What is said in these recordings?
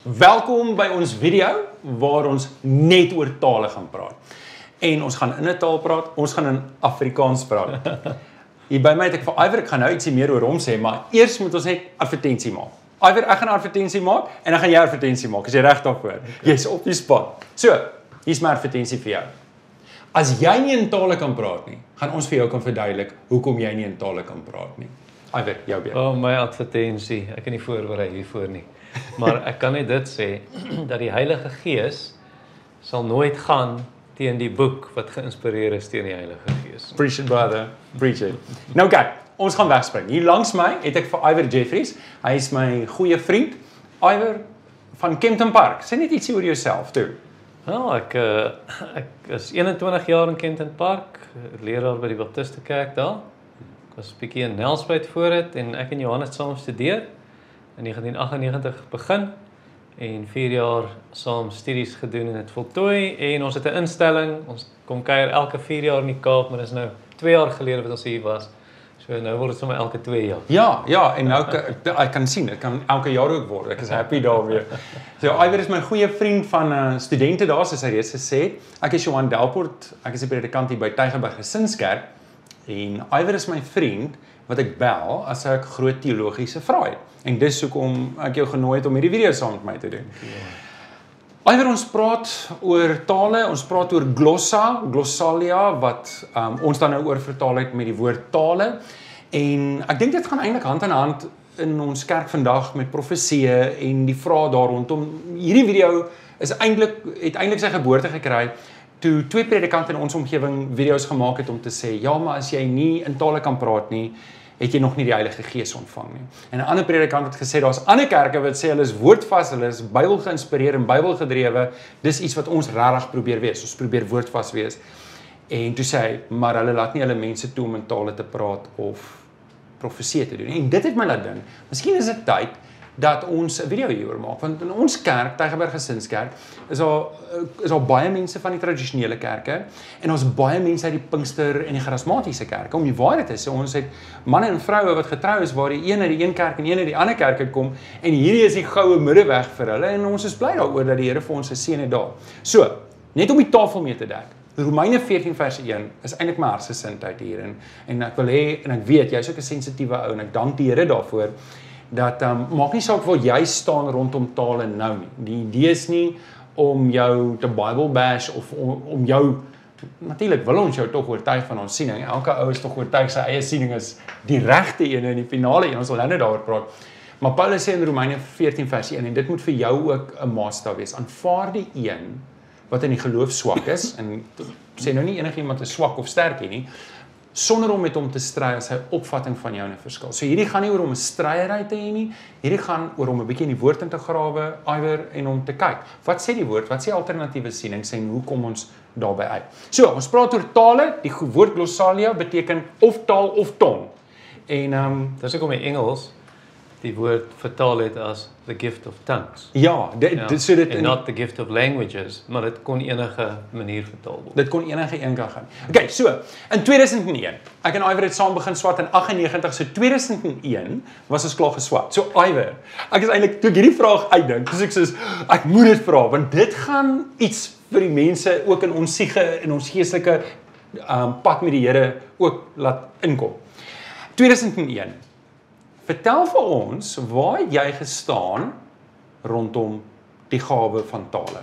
Welkom by ons video waar ons net oor tale gaan praat. En ons gaan in 'n taal praat, ons gaan in Afrikaans praat. Hier by my het ek vir Iver, ek gaan nou ietsie meer oor hom sê, maar eers moet ons net advertensie maak. Iver, ek gaan 'n advertensie maak en dan gaan jy 'n advertensie maak. Is jy reg daarvoor? Jy's op die spot. So, hier's my advertensie vir jou. As jy nie in tale kan praat nie, gaan ons vir jou kan verduidelik hoekom jy nie in tale kan praat nie. Iver, jou beurt. My advertensie, ek kan nie voorberei hiervoor nie. Maar ek kan net dit sê, dat die Heilige Gees sal nooit gaan teen die boek wat geïnspireer is teen die Heilige Gees. Preach it, brother. Preach it. Nou kyk, ons gaan wegspring. Hier langs my het ek vir Iver Jeffries. Hy is my goeie vriend. Iver van Kempton Park. Sê net ietsie oor jouself toe. Nou, ek is 21 jaar in Kempton Park, leraar by die Baptiste Kerk daar. Ek was 'n bietjie in Nelspruit voor dit en ek en Johannes saam studeer. In 1998 begin en 4 jaar saam studies gedoen en het voltooi en ons het 'n instelling, ons kom kuier elke 4 jaar in die Kaap, maar dis nou 2 jaar gelede wat ons hier was. So nou word dit sommer elke 2 jaar. Ja, en nou ek kan sien, dit kan elke jaar ook word. Ek is happy daarmee. So Iver is my goeie vriend van studente daar, soos hy reeds gesê het. Ek is Johan Delport, ek is die predikant hier by Tygerberg Gesinskerk en Iver is my vriend wat ek bel as ek groot teologiese vrae het. En dis hoekom ek jou genooi het om hierdie video saam met my te doen. Iver, ons praat oor tale, ons praat oor glossalia, wat ons dan nou oor vertaal het met die woord tale. En ek dink dit gaan eintlik hand in hand in ons kerk vandag met profeseë en die vrae daar rondom. Hierdie video het eintlik sy geboorte gekry toe 2 predikante in ons omgewing video's gemaak het om te sê, ja, maar as jy nie in tale kan praat nie, het jy nog nie die Heilige Gees ontvang nie. En 'n ander predikant het gesê, daar's ander kerke wat sê hulle is woordvas, hulle is Bybel geïnspireer en Bybel gedrewe, dis iets wat ons regtig probeer wees, ons probeer woordvas wees. En toe sê hy, maar hulle laat nie hulle mense toe om in tale te praat of profeseë te doen. En dit het my laat dink, miskien is dit tyd dat ons 'n video hieroor maak, want in ons kerk, Tygerberg Gesinskerk, is daar baie mense van die tradisionele kerke, en ons baie mense uit die Pinkster en die charismatiese kerke. Om die waarheid te sê, ons het manne en vroue wat getrou is, waar die een uit die een kerk en die een uit die ander kerk uitkom, en hierdie is die goue middeweg vir hulle, en ons is bly daaroor dat die Here vir ons geseën het daar. So, net om die tafel mee te dek, Romeine 14 vers 1 is eintlik my hartsgesindheid hier, en ek wil hê, en ek weet, jy is ook 'n sensitiewe ou, en ek dank die Here daarvoor, dat maak nie saak waar jy staan rondom tale nou nie. Die idee is nie om jou te Bible bash of om jou, natuurlik wil ons jou tog oortuig van ons siening. Elke ou is tog oortuig sy eie siening is die regte een en die finale een. Ons wil nou daaroor praat. Maar Paulus sê in Romeine 14 vers 1 en dit moet vir jou ook 'n maatstaf wees. Aanvaar die een wat in die geloof swak is en sê nou nie enigiemand is swak of sterk hier nie, sonder om met hom te stry as sy opvatting van jou 'n verskil. So hierdie gaan nie oor om 'n stryery te hê nie, hierdie gaan oor om 'n bietjie in die woord in te grawe, Iver, en om te kyk. Wat sê die woord? Wat sê alternatiewe sienings en hoe kom ons daarby uit? So, ons praat oor tale, die woord glossalia beteken of taal of tong. En Dis ook om in Engels die woord vertaal het as the gift of tongues. Ja, so dit and not the gift of languages, maar dit kon enige manier vertaal word. Dit kon enige een kan gaan. Okay, so, in 2001, ek en Iver het saam begin swat in 98, so 2001 was ons klaar geswat. So Iver, ek is eintlik, toe ek hierdie vraag uitdink, soos ek moet dit vra, want dit gaan iets vir die mense ook in ons siege en ons geestelike pad met die Here ook laat inkom. 2001. Vertel vir ons, waar het jy gestaan rondom die gawe van tale?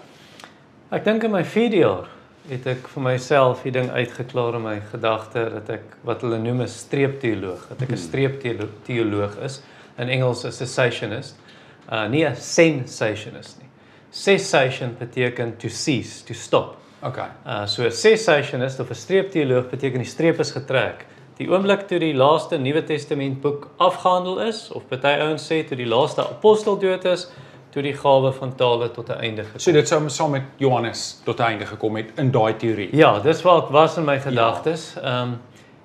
Ek dink in my 4 jaar het ek vir myself die ding uitgeklaar in my gedagte dat ek wat hulle noem 'n streepteoloog, dat ek 'n streepteoloog is. In Engels 'n cessationist, nie 'n sensationist nie. Cessation beteken to cease, to stop. Okay. So 'n cessationist of 'n streepteoloog beteken die streep is getrek. Die oomblik toe die laaste Nuwe Testament boek afgehandel is, of party ouens sê toe die laaste apostel dood is, toe die gawe van tale tot 'n einde gekom. So dit sou saam met Johannes tot 'n einde gekom het in daai teorie. Ja, dis waar ek was in my gedagtes.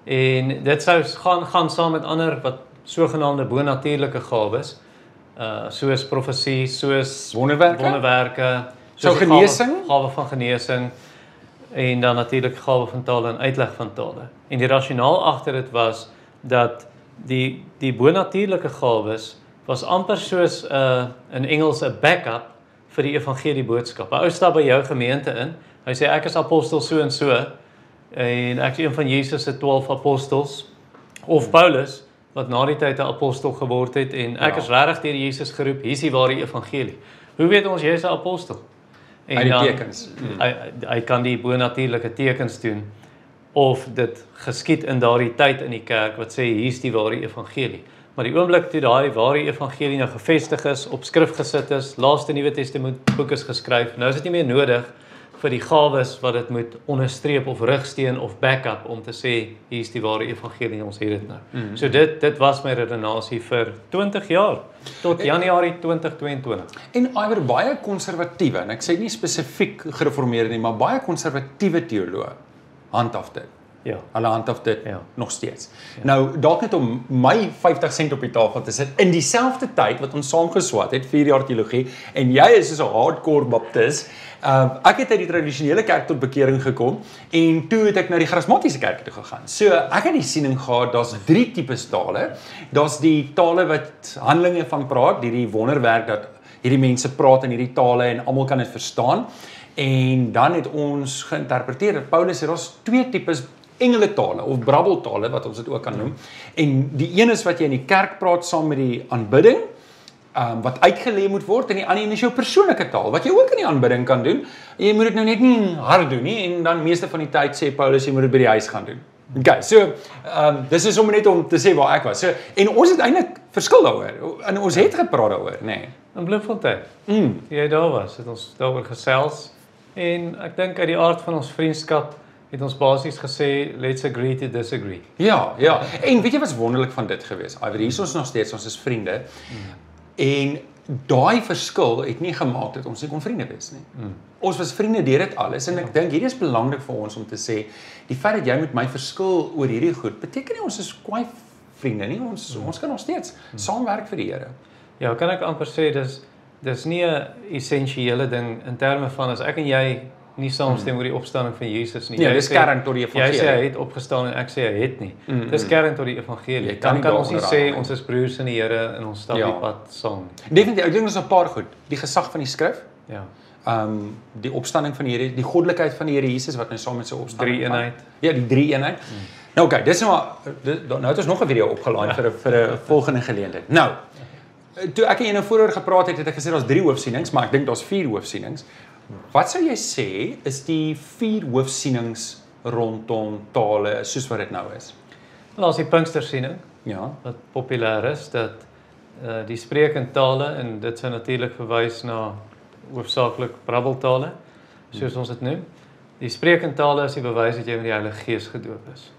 En dit sou gaan saam met ander wat sogenaamde bonatuurlike gawes, soos profesie, soos wonderwerke, so genesing, gawe van genesing. En dan natuurlik gawe van tale en uitleg van tale. En die rasionaal agter dit was dat die bonatuurlike gawes was amper soos in Engels 'n backup vir die evangelie boodskap. 'n Ou stap by jou gemeente in. Hy sê ek is apostel so en so en ek is een van Jesus se 12 apostels of Paulus wat na die tyd 'n apostel geword het en ek is regtig deur Jesus geroep. Hier is die ware evangelie. Hoe weet ons jy is 'n apostel? En Uit die tekens. Hy kan die bonatuurlike tekens doen of dit geskied in daardie tyd in die kerk wat sê hier's die ware evangelie. Maar die oomblik toe daai ware evangelie nou gevestig is, op skrif gesit is, laaste Nuwe Testament boek is geskryf, nou is dit nie meer nodig vir die gawes wat dit moet onderstreep of rigsteen of backup om te sê hier's die ware evangelie, ons het dit nou. So dit was my redenasie vir 20 jaar tot Januarie 2022. En Iwer baie konservatiewe en ek sê nie spesifiek gereformeerde nie, maar baie konservatiewe teoloë handhaaf dit. Ja. Hulle handhaaf dit nog steeds. Nou dalk net om my 50 sent op die tafel te sit in dieselfde tyd wat ons saam geswat het 4 jaar teologie en jy is so 'n hardcore baptis. Ek het uit die tradisionele kerk tot bekering gekom en toe het ek na die charismatiese kerk toe gegaan. So ek het die siening gehad, daar's 3 tipes tale. Daar's die tale wat Handelinge van praat, die wonderwerk dat hierdie mense praat in hierdie tale en almal kan dit verstaan. En dan het ons geïnterpreteer dat Paulus sê daar's 2 tipes engeletale of brabbeltale wat ons dit ook kan noem. En die een is wat jy in die kerk praat saam met die aanbidding, wat uitgelê moet word en die ander een is jou persoonlike taal wat jy ook in die aanbidding kan doen. Jy moet dit nou net nie hard doen nie en dan meeste van die tyd sê Paulus jy moet dit by die huis gaan doen. Okay, so dis is om net om te sê waar ek was. So en ons het eintlik verskil daaroor. En ons het gepraat daaroor, nê. Nee. In Bloemfontein. Jy daar was, het ons daaroor gesels en ek dink uit die aard van ons vriendskap het ons basies gesê let's agree to disagree. Ja. En weet jy wat's wonderlik van dit gewees? Iwer hier is ons nog steeds, ons is vriende. En daai verskil het nie gemaak dat ons nie kon vriende wees nie. Ons was vriende deur dit alles en ek dink hierdie is belangrik vir ons om te sê die feit dat jy met my verskil oor hierdie goed beteken nie ons is kwaai vriende nie. Ons kan nog steeds saamwerk vir die Here. Ja, kan ek amper sê dis nie 'n essensiële ding in terme van as ek en jy nie saamstem oor die opstanding van Jesus nie. Ja, dis kern tot die evangelie. Jy sê hy het opgestaan en ek sê hy het nie. Dis kern tot die evangelie. Dan kan ons nie sê ons is broers in die Here en ons stap die pad saam. Definitief, ek dink ons 'n paar goed. Die gesag van die skrif. Ja. Die opstanding van die Here, die goddelikheid van die Here Jesus wat nou saam met sy opstanding. Drie-eenheid. Ja, die drie-eenheid. Nou okay, dis nou het ons nog 'n video opgelaai vir 'n volgende geleentheid. Nou, toe ek en jy nou vroeër gepraat het ek gesê daar's 3 hoofsienings, maar ek dink daar's 4 hoofsienings. Wat sou jy sê is die 4 hoofsienings rondom tale soos wat dit nou is? Wel, as die Pinkstersiening, wat populêr is, dat die spreek in tale en dit sou natuurlik verwys na hoofsaaklik brabbeltale, soos ons dit noem. Die spreek in tale is die bewys dat jy met die Heilige Gees gedoop is.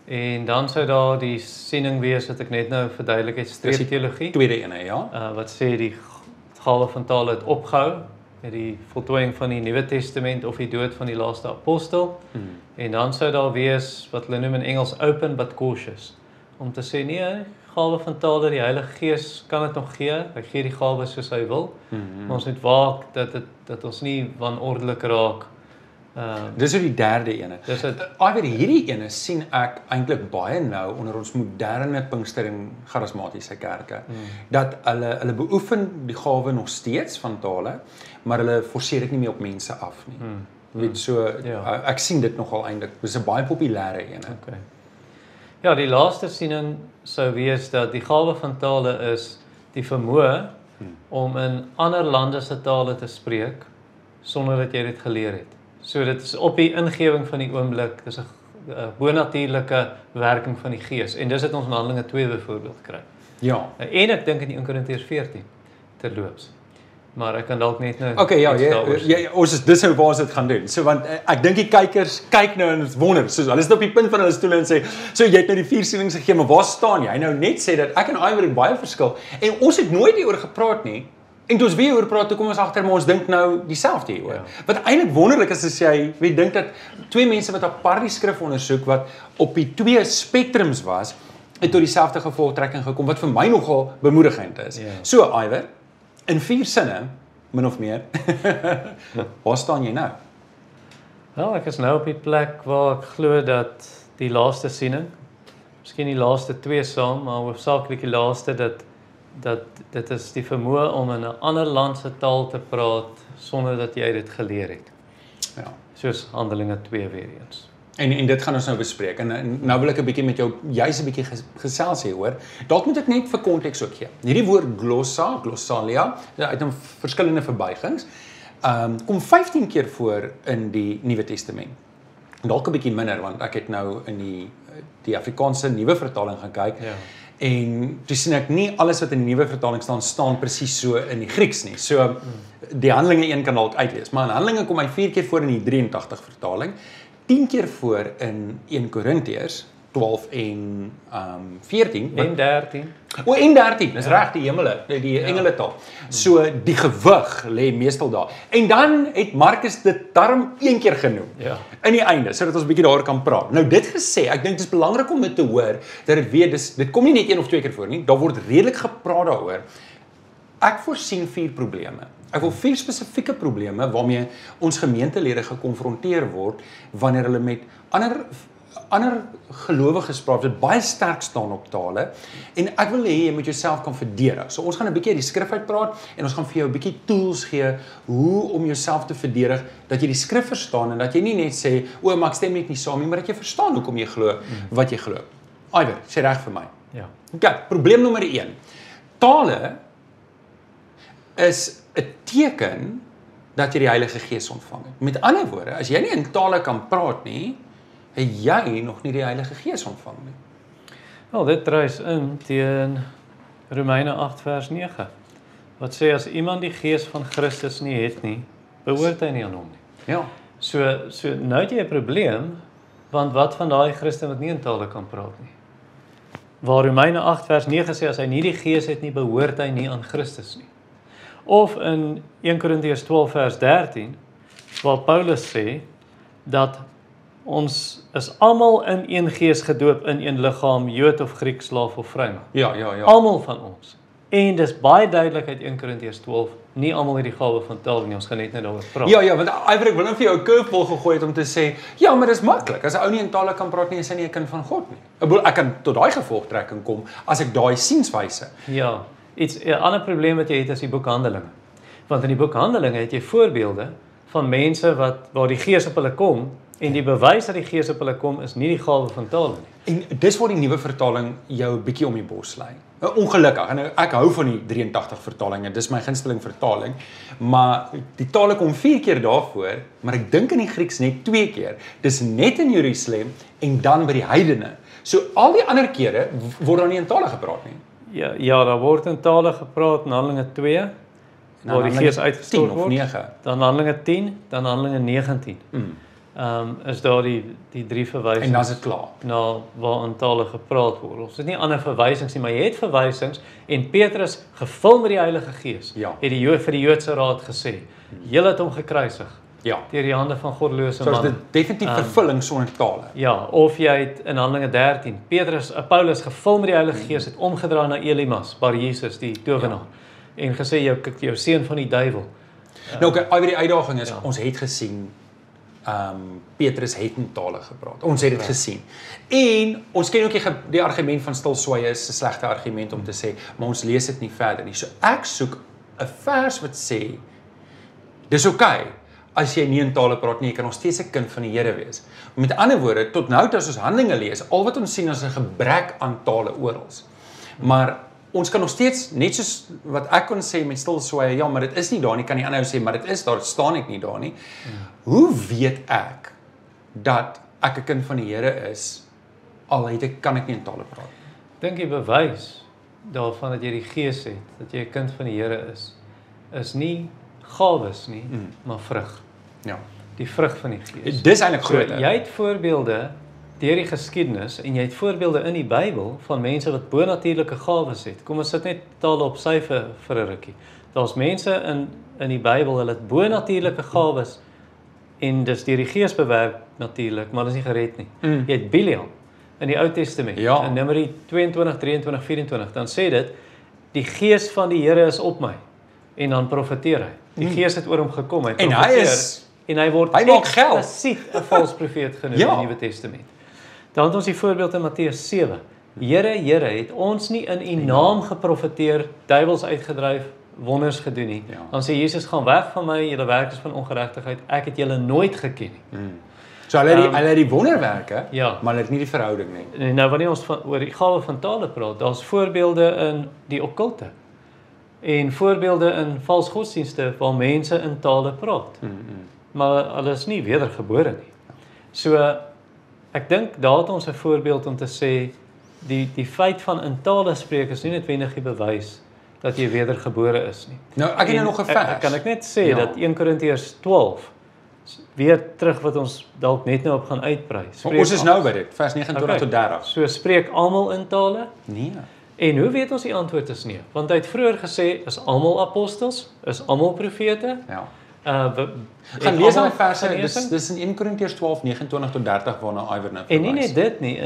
En dan sou daar die siening wees wat ek net nou verduidelik het, streepteologie. Tweede ene, ja. Wat sê die gawe van tale het opgehou met die voltooiing van die Nuwe Testament of die dood van die laaste apostel. En dan sou daar wees wat hulle noem in Engels open but cautious. Om te sê nee, gawe van tale, die Heilige Gees kan dit nog gee. Hy gee die gawe soos hy wil. Maar ons moet waak dat ons nie wanordelijk raak. Dis die derde ene. Iwer hierdie ene sien ek eintlik baie nou onder ons moderne Pinkster en charismatiese kerke. Dat hulle beoefen die gawe nog steeds van tale, maar hulle forceer dit nie meer op mense af nie. Weet so, ek sien dit nogal eintlik. Dis 'n baie populêre ene. Okay. Ja, die laaste siening sou wees dat die gawe van tale is die vermoë om in ander lande se tale te spreek sonder dat jy dit geleer het. So dit is op die ingewing van die oomblik, dis 'n bonatuurlike werking van die Gees. En dis het ons in Handelinge 2 byvoorbeeld kry. Ja. En ek dink in 1 Korintiërs 14 terloops. Maar ek kan dalk net nou okay, ons is dis hoe waar ons dit gaan doen. So want ek dink die kykers kyk nou en is wonder, so hulle is op die punt van hulle stoele en sê, so jy het nou die 4 sienings gegee, maar waar staan jy? Nou net sê dat ek en Iwer het baie verskil en ons het nooit hieroor gepraat nie. En toe ons weer oor praat, toe kom ons agter maar ons dink nou dieselfde hieroor. Wat eintlik wonderlik is as jy dink dat 2 mense wat apart die skrif ondersoek wat op die 2 spektrums was, het tot dieselfde gevolgtrekking gekom wat vir my nogal bemoedigend is. So Iwer, in 4 sinne, min of meer, waar staan jy nou? Wel, ek is nou op die plek waar ek glo dat die laaste siening, miskien die laaste 2 saam, maar hoofsaaklik die laaste dat dit is die vermoë om in 'n ander land se taal te praat sonder dat jy dit geleer het. Ja. Soos Handelinge 2 weer eens. En dit gaan ons nou bespreek. En nou wil ek 'n bietjie met jou juis 'n bietjie gesels hier hoor. Dalk moet ek net vir konteks ook gee. Hierdie woord glossalia, uit 'n verskillende verbuigings, kom 15 keer voor in die Nuwe Testament. Dalk 'n bietjie minder want ek het nou in die Afrikaanse nuwe vertaling gaan kyk. Ja. En toe sien ek nie alles wat in die nuwe vertaling staan presies so in die Grieks nie. So die Handelinge 1 kan dalk uitlees, maar in Handelinge kom hy 4 keer voor in die 83 vertaling, 10 keer voor in 1 Korintiërs 12 en 14 En 13. en 13, dis reg, die hemele, die engeletaal. So die gewig lê meestal daar. En dan het Markus dit darm 1 keer genoem. Ja. In die einde, sodat ons 'n bietjie daaroor kan praat. Nou dit gesê, ek dink dit is belangrik om dit te hoor dat dit kom nie net 1 of 2 keer voor nie. Daar word redelik gepraat daaroor. Ek voorsien 4 probleme. Ek wil 4 spesifieke probleme waarmee ons gemeentelede gekonfronteer word wanneer hulle met ander gelowiges praat wat baie sterk staan op tale en ek wil hê jy moet jouself kan verdedig. So ons gaan 'n bietjie uit die skrif uit praat en ons gaan vir jou 'n bietjie tools gee hoe om jouself te verdedig dat jy die skrif verstaan en dat jy nie net sê o, maar ek stem net nie saam nie, maar dat jy verstaan hoekom jy glo wat jy glo. Iwer, sê reg vir my. Ja. Okay, probleem nommer 1. Tale is 'n teken dat jy die Heilige Gees ontvang het. Met ander woorde, as jy nie in tale kan praat nie, het jy nog nie die Heilige Gees ontvang nie. Wel, dit dryf in teen Romeine 8 vers 9. Wat sê as iemand die Gees van Christus nie het nie, behoort hy nie aan hom nie. Ja. So nou het jy 'n probleem, want wat van daai Christen wat nie in tale kan praat nie? Waar Romeine 8 vers 9 sê as hy nie die Gees het nie, behoort hy nie aan Christus nie. Of in 1 Korintiërs 12 vers 13, waar Paulus sê dat ons is almal in een gees gedoop in een liggaam, Jood of Griek, slaaf of vryman. Ja. Almal van ons. En dis baie duidelik uit 1 Korintiërs 12, nie almal het die gawe van taal nie, ons gaan net daaroor praat. Ja, want Iwer, ek wil nou vir jou 'n curveball gegooi het om te sê, ja, maar dis maklik. As 'n ou nie in tale kan praat nie, is hy nie 'n kind van God nie. Ek kan tot daai gevolgtrekking kom as ek daai sienswyse. Ja, 'n ander probleem wat jy het is die boek Handelinge. Want in die boek Handelinge het jy voorbeelde van mense waar die Gees op hulle kom en die bewys dat die Gees op hulle kom is nie die gawe van tale nie. En dis waar die nuwe vertaling jou 'n bietjie om die bos lê. Ongelukkig, en ek hou van die 83 vertalinge, dis my gunsteling vertaling, maar die tale kom 4 keer daarvoor, maar ek dink in die Grieks net 2 keer. Dis net in Jerusalem en dan by die heidene. So al die ander kere word daar nie in tale gepraat nie. Ja, daar word in tale gepraat in Handelinge 2, waar die Gees uitgestort word. 10 of 9. Dan Handelinge 10, dan Handelinge 19. Is daar die 3 verwysings. En dan is dit klaar. Na waar in tale gepraat word. Ons het nie ander verwysings nie, maar jy het verwysings en Petrus, gevul met die Heilige Gees, het vir die Joodse raad gesê, julle het hom gekruisig. Ja. Deur die hande van goddelose manne. So dit definitief vervulling sonder tale. Ja, of jy het in Handelinge 13, Paulus gevul met die Heilige Gees het omgedraai na Elimas, Bar Jesus, die towenaar, en gesê jou seun van die duiwel. Nou oké, die uitdaging is, ons het gesien Petrus het in tale gepraat. Ons het dit gesien. En ons ken ook die argument van stilswye is 'n slegte argument om te sê, maar ons lees dit nie verder nie. So ek soek 'n vers wat sê dis oké as jy nie in tale praat nie, jy kan nog steeds 'n kind van die Here wees. Met ander woorde, tot nou toe as ons Handelinge lees, al wat ons sien is 'n gebrek aan tale oral. Maar ons kan nog steeds, net soos wat ek kon sê met stilswye, ja, maar dit is nie daar nie, kan die ander sê, maar dit is daar, dit staan net nie daar nie. Hoe weet ek dat ek 'n kind van die Here is, al kan ek nie in tale praat? Dink die bewys daarvan dat jy die Gees het, dat jy 'n kind van die Here is nie gawes nie, maar vrug. Ja. Die vrug van die Gees. Dis eintlik groter. Jy het voorbeelde deur die geskiedenis en jy het voorbeelde in die Bybel van mense wat bonatuurlike gawes het. Kom ons sit net tale op sy vir 'n rukkie. Daar's mense in die Bybel, hulle het bonatuurlike gawes en dis deur die Gees bewerk natuurlik, maar hulle is nie gered nie. Jy het Biliam in die Ou Testament, in Numeri 22, 23, 24, dan sê dit, die Gees van die Here is op my, en dan profeteer hy. Die Gees het oor hom gekom, hy profeteer, en hy word explisiet 'n valse profeet genoem in die Nuwe Testament. Dan het ons die voorbeeld in Matteus 7, Here, Here, het ons nie in U naam geprofeteer, duiwels uitgedryf, wonders gedoen nie. Ja. Dan sê Jesus, gaan weg van my, julle werkers van ongeregtigheid, ek het julle nooit geken nie. So hulle het die wonderwerke, Ja. maar hulle het nie die verhouding nie. En nou wanneer ons oor die gawe van tale praat, daar's voorbeelde in die okkulte en voorbeelde in vals godsdienste waar mense in tale praat. Maar hulle is nie wedergebore nie. So ek dink daar het ons 'n voorbeeld om te sê die feit van in tale spreek is nie noodwendig die bewys dat jy wedergebore is nie. Nou, ek het nou nog 'n vers. Kan ek net sê dat 1 Korintiërs 12 weer terug wat ons dalk net nou op gaan uitbrei. Ons is nou by dit, vers 29 tot 30. So spreek almal in tale? Nee. En hoe weet ons die antwoord is nee? Want hy het vroeër gesê is almal apostels, is almal profete? Ja. Gaan lees daai verse, dis in 1 Korintiërs 12, 29 tot 30 waarna Iwer nou verwys. En nie net dit nie,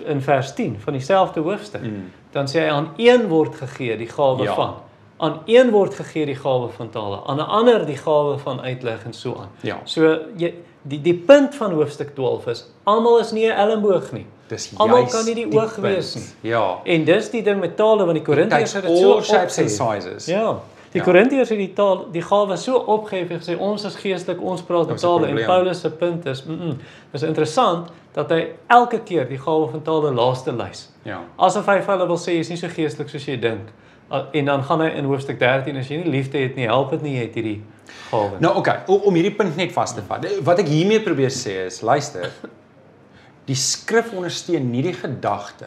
in vers 10 van dieselfde hoofstuk, dan sê hy aan een word gegee die gawe van. Aan een word gegee die gawe van tale, aan 'n ander die gawe van uitleg en so aan. Ja. So die punt van hoofstuk 12 is, almal is nie 'n elmboog nie. Almal kan nie die oog wees nie. Ja. En dis die ding met tale, want die Korintiërs het dit so all shapes and opgehef. sizes. Ja. Die Korintiërs het die gawe so opgehef en gesê ons is geestelik, ons praat in tale en Paulus se punt is, dis interessant dat hy elke keer die gawe van tale laaste lys. Ja. Asof hy vir hulle wil sê jy's nie so geestelik soos jy dink. En dan gaan hy in hoofstuk 13 as jy nie liefde het nie, help dit nie jy het hierdie gawe. Nou okay, om hierdie punt net vas te vat. Wat ek hiermee probeer sê is, luister, die skrif ondersteun nie die gedagte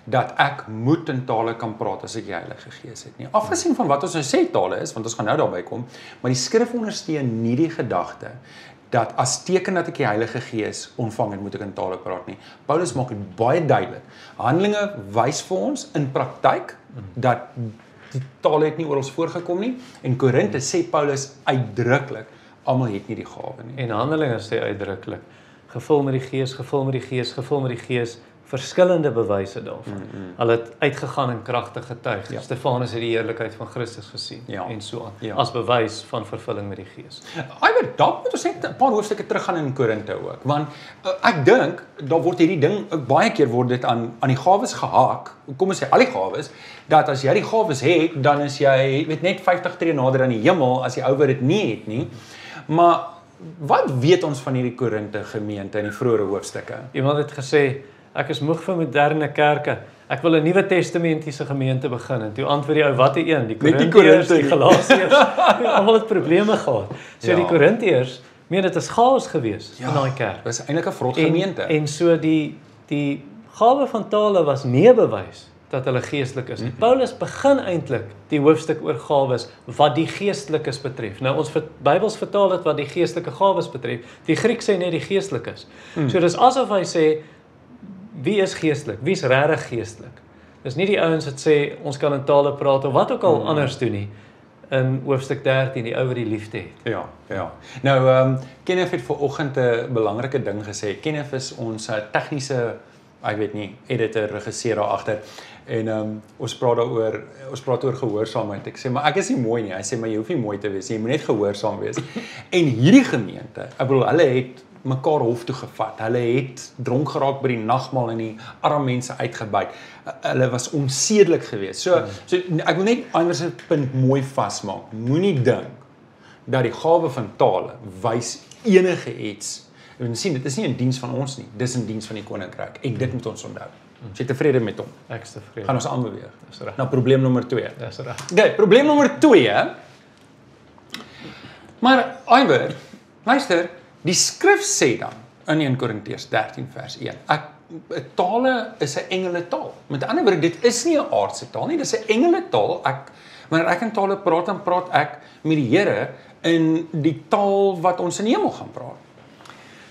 dat ek moet in tale kan praat as ek die Heilige Gees het nie. Afgesien van wat ons nou sê tale is, want ons gaan nou daarby kom, maar die skrif ondersteun nie die gedagte dat as teken dat ek die Heilige Gees ontvang het, moet ek in tale praat nie. Paulus maak dit baie duidelik. Handelinge wys vir ons in praktyk dat die tale het nie oral voorgekom nie, en Korinte sê Paulus uitdruklik, almal het nie die gawe nie. En Handelinge sê uitdruklik, gevul met die Gees, gevul met die Gees, gevul met die Gees, verskillende bewyse daarvan. Hulle het uitgegaan en kragtig getuig. Ja. Stefanus het die heerlikheid van Christus gesien en so aan, as bewys van vervulling met die Gees. Iwer, dalk moet ons net 'n paar hoofstukke teruggaan in Korinte ook, want ek dink daar word hierdie ding baie keer word dit aan die gawes gehaak. Kom ons sê al die gawes, dat as jy die gawes het, dan is jy net 50 tree nader aan die hemel as die ou wat dit nie het nie. Maar wat weet ons van hierdie Korinte gemeente in die vroeëre hoofstukke? Iemand het gesê, ek is moeg vir moderne kerke. Ek wil 'n Nuwe Testamentiese gemeente begin. En toe antwoord die ou, watter een? Die Korintiërs, die Galasiërs. Almal het probleme gehad. So die Korintiërs, dit is chaos gewees in daai kerk. Dis eintlik 'n vrot gemeente. En so die gawe van tale was nie 'n bewys dat hulle geestelik is nie. Paulus begin eintlik die hoofstuk oor gawes wat die geestelikes betref. Nou ons Bybels vertaal dit wat die geestelike gawes betref. Die Griek sê net die geestelikes. So dis asof hy sê, wie is geestelik? Wie is regtig geestelik? Dis nie die ouens wat sê ons kan in tale praat of wat ook al anders doen nie. In hoofstuk 13, die ou wat die liefde het. Ja. Nou, Kenneth het vanoggend 'n belangrike ding gesê. Kenneth is ons tegniese, ek weet nie, editor, regisseur daar agter. En ons praat oor gehoorsaamheid. Ek sê, maar ek is nie mooi nie. Hy sê, maar jy hoef nie mooi te wees nie. Jy moet net gehoorsaam wees. En hierdie gemeente, ek bedoel, hulle het mekaar hof toe gevat. Hulle het dronk geraak by die nagmaal en die arme mense uitgebuit. Hulle was onsedelik geweest. So ek wil net Iwer se punt mooi vasmaak. Moenie dink dat die gawe van tale wys enige iets. Jy sien, dit is nie in diens van ons nie. Dis in diens van die koninkryk. En dit moet ons onthou. Is jy tevrede met hom? Ek is tevrede. Gaan ons aanbeweeg. Dis reg. Nou probleem nommer 2. Dis reg. Okay, probleem nommer 2. Maar Iwer, luister, die skrif sê dan in 1 Korintiërs 13 vers 1. Tale is 'n engeletaal. Met ander woorde, dit is nie 'n aardse taal nie, dis 'n engeletaal. Wanneer ek in tale praat, dan praat ek met die Here in die taal wat ons in die hemel gaan praat.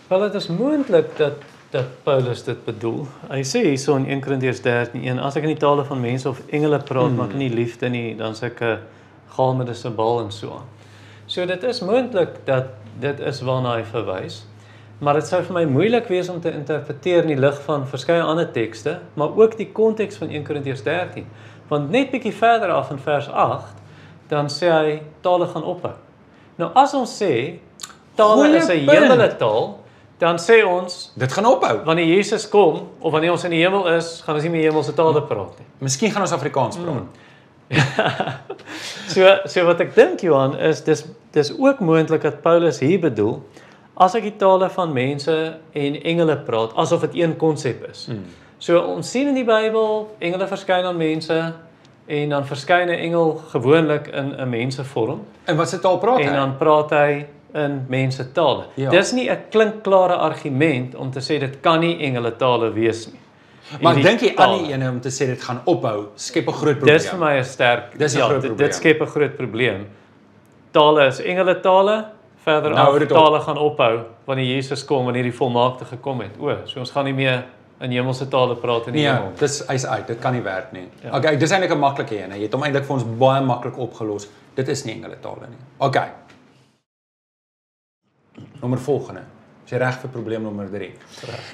Wel, dit is moontlik dat Paulus dit bedoel. Hy sê hierso in 1 Korintiërs 13:1, as ek in die tale van mense of engele praat, maar ek nie liefde nie, dan is ek 'n galmende simbol en so aan. So dit is moontlik dat dit is waarna hy verwys, maar dit sou vir my moeilik wees om te interpreteer in die lig van verskeie ander tekste, maar ook die konteks van 1 Korintiërs 13. Want net bietjie verder af in vers 8, dan sê hy tale gaan ophou. Nou as ons sê tale is 'n hemelse taal, dan sê ons, Dit gaan ophou. wanneer Jesus kom, of wanneer ons in die hemel is, gaan ons nie meer hemelse tale praat nie. Miskien gaan ons Afrikaans praat. So wat ek dink, Johan, is dis ook moontlik dat Paulus hier bedoel, as ek die tale van mense en engele praat, asof dit een konsep is. So ons sien in die Bybel, engele verskyn aan mense, en dan verskyn 'n engel gewoonlik in 'n mensevorm, En wat se taal praat hy? en dan praat hy in mensetale. Ja. Dis nie 'n klinkklare argument om te sê dit kan nie engele tale wees nie. Maar En dink jy tale. aan die ene om te sê dit gaan ophou, skep 'n groot probleem. Dis vir my 'n sterk, Dis 'n groot probleem. dit skep 'n groot probleem. Tale is engele tale, verder Nou, af dit op. tale gaan ophou wanneer Jesus kom, wanneer die volmaakte gekom het. So ons gaan nie meer in hemelse tale praat in die Nee, hemel. hy's uit, dit kan nie werk nie. Ja. Okay, dis eintlik 'n maklike een. Jy het hom eintlik vir ons baie maklik opgelos. Dit is nie engele tale nie. Okay. Nommer volgende. Is jy reg vir probleem nommer 3?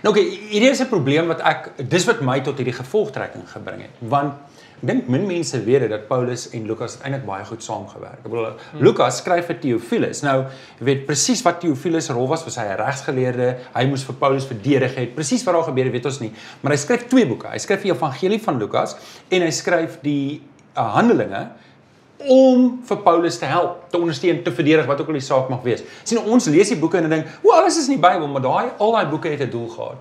Nou okay, hierdie is 'n probleem wat dis wat my tot hierdie gevolgtrekking gebring het. Want ek dink min mense weet dit dat Paulus en Lukas het eintlik baie goed saamgewerk. Ek bedoel, Lukas skryf vir Theophilus. Nou, jy weet presies wat Theophilus se rol was hy 'n regsgeleerde, hy moes vir Paulus verdedig het. Presies wat daar gebeur het, weet ons nie. Maar hy skryf 2 boeke. Hy skryf die Evangelie van Lukas en hy skryf die Handelinge om vir Paulus te help, te ondersteun, te verdedig, wat ook al die saak mag wees. Sien, ons lees die boeke en dink, alles is in die Bybel, maar al daai boeke het 'n doel gehad.